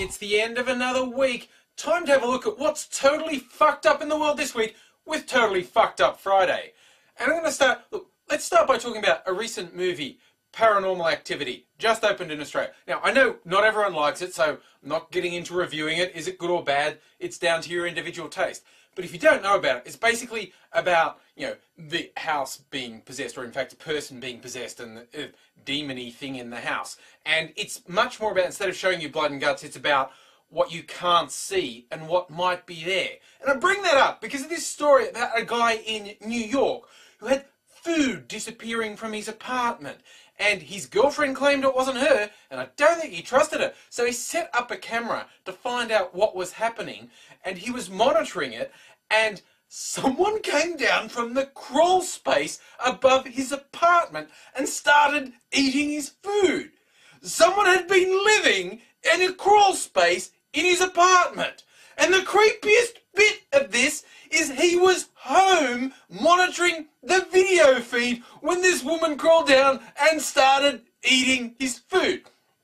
it's the end of another week. Time to have a look at what's totally fucked up in the world this week with Totally Fucked Up Friday. And I'm going to start, look, let's start by talking about a recent movie, Paranormal Activity, just opened in Australia. Now, I know not everyone likes it, so I'm not getting into reviewing it. Is it good or bad? It's down to your individual taste. But if you don't know about it, it's basically about, the house being possessed, or in fact a person being possessed and the demon-y thing in the house. And it's much more about, instead of showing you blood and guts, it's about what you can't see and what might be there. And I bring that up because of this story about a guy in New York who had food disappearing from his apartment. And his girlfriend claimed it wasn't her, and I don't think he trusted her. So he set up a camera to find out what was happening, and he was monitoring it, and someone came down from the crawl space above his apartment and started eating his food. Someone had been living in a crawl space in his apartment. And the creepiest bit of this is he was home monitoring the video feed when this woman crawled down and started eating his food.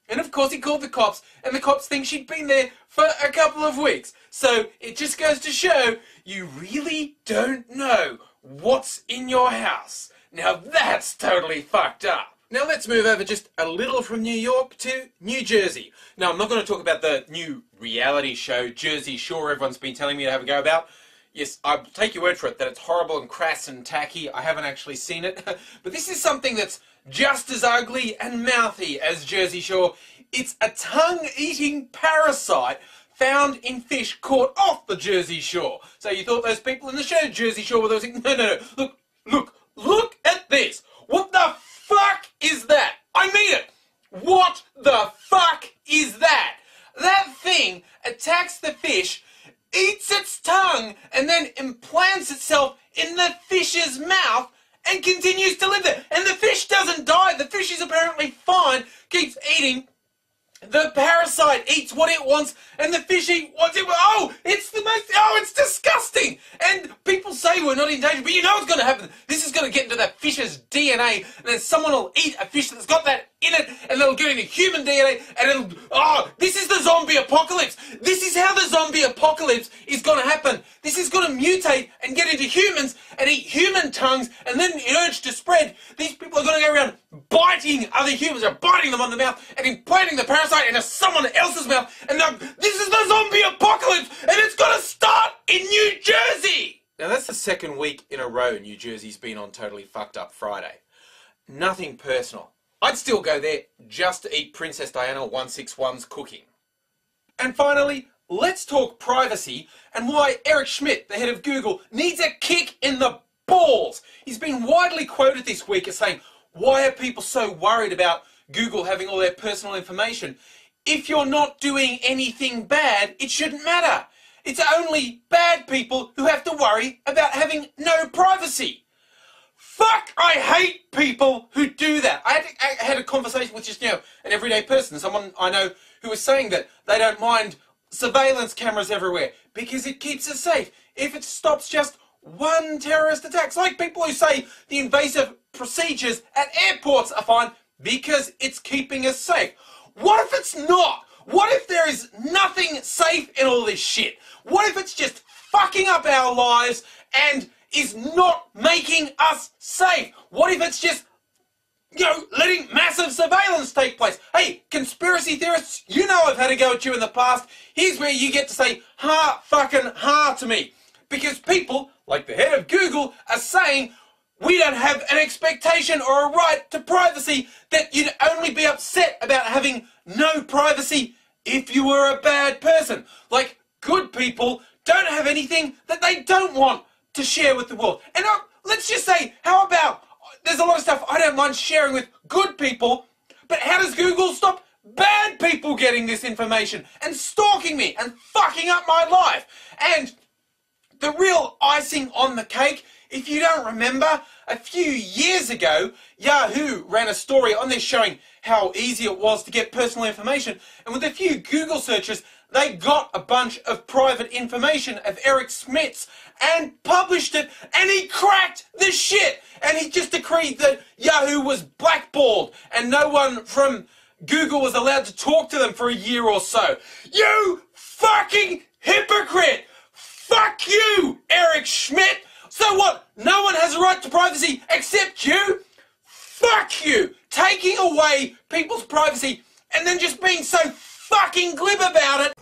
And of course he called the cops, and the cops think she'd been there for a couple of weeks. So it just goes to show you really don't know what's in your house. Now that's totally fucked up. Now let's move over just a little from New York to New Jersey. Now I'm not going to talk about the new reality show Jersey Shore everyone's been telling me to have a go about. Yes, I'll take your word for it that it's horrible and crass and tacky. I haven't actually seen it. But this is something that's just as ugly and mouthy as Jersey Shore. It's a tongue-eating parasite found in fish caught off the Jersey Shore. So you thought those people in the show Jersey Shore were those things? No. Look at this. What the fuck is that? I mean it. What the fuck is that? That thing attacks the fish, eats its tongue, and then implants itself in the fish's mouth and continues to live there. And the fish doesn't die. The fish is apparently fine, keeps eating. The parasite eats what it wants, and the fish eats what it wants. Oh, it's disgusting. And people say we're not in danger, but you know what's going to happen. This is going to get into that fish's DNA, and then someone will eat a fish that's got that in it, and it'll get into human DNA, and this is the zombie apocalypse. This is how the zombie apocalypse is going to happen. This is going to mutate and get into humans and eat human tongues, and then in urge to spread, these people are going to go around biting other humans, or biting them on the mouth, and implanting the parasite into someone else's mouth, and this is the zombie apocalypse, and it's going to start in New Jersey! Now that's the second week in a row New Jersey's been on Totally Fucked Up Friday. Nothing personal. I'd still go there just to eat Princess Diana 161's cooking. And finally, let's talk privacy and why Eric Schmidt, the head of Google, needs a kick in the balls. He's been widely quoted this week as saying, why are people so worried about Google having all their personal information? If you're not doing anything bad, it shouldn't matter. It's only bad people who have to worry about having no privacy. Fuck, I hate people who do that. I had a conversation with just an everyday person, someone I know who was saying that they don't mind surveillance cameras everywhere because it keeps us safe. If it stops just one terrorist attack, it's like people who say the invasive procedures at airports are fine because it's keeping us safe. What if it's not? What if there is nothing safe in all this shit? What if it's just fucking up our lives and is not making us safe? What if it's just, letting massive surveillance take place? Hey, conspiracy theorists, you know I've had a go at you in the past. Here's where you get to say, ha to me. Because people, like the head of Google, are saying we don't have an expectation or a right to privacy, that you'd only be upset about having no privacy if you were a bad person. Like, good people don't have anything that they don't want to share with the world. And let's just say, how about, there's a lot of stuff I don't mind sharing with good people, but how does Google stop bad people getting this information and stalking me and fucking up my life? And the real icing on the cake, if you don't remember, a few years ago, Yahoo ran a story on this showing how easy it was to get personal information, and with a few Google searches, they got a bunch of private information of Eric Schmidt's and published it, and he cracked the shit, and he just decreed that Yahoo was blackballed, and no one from Google was allowed to talk to them for a year or so. You fucking hypocrite! Fuck you, Eric Schmidt! So what? No one has a right to privacy except you? Fuck you! Taking away people's privacy and then just being so fucking glib about it.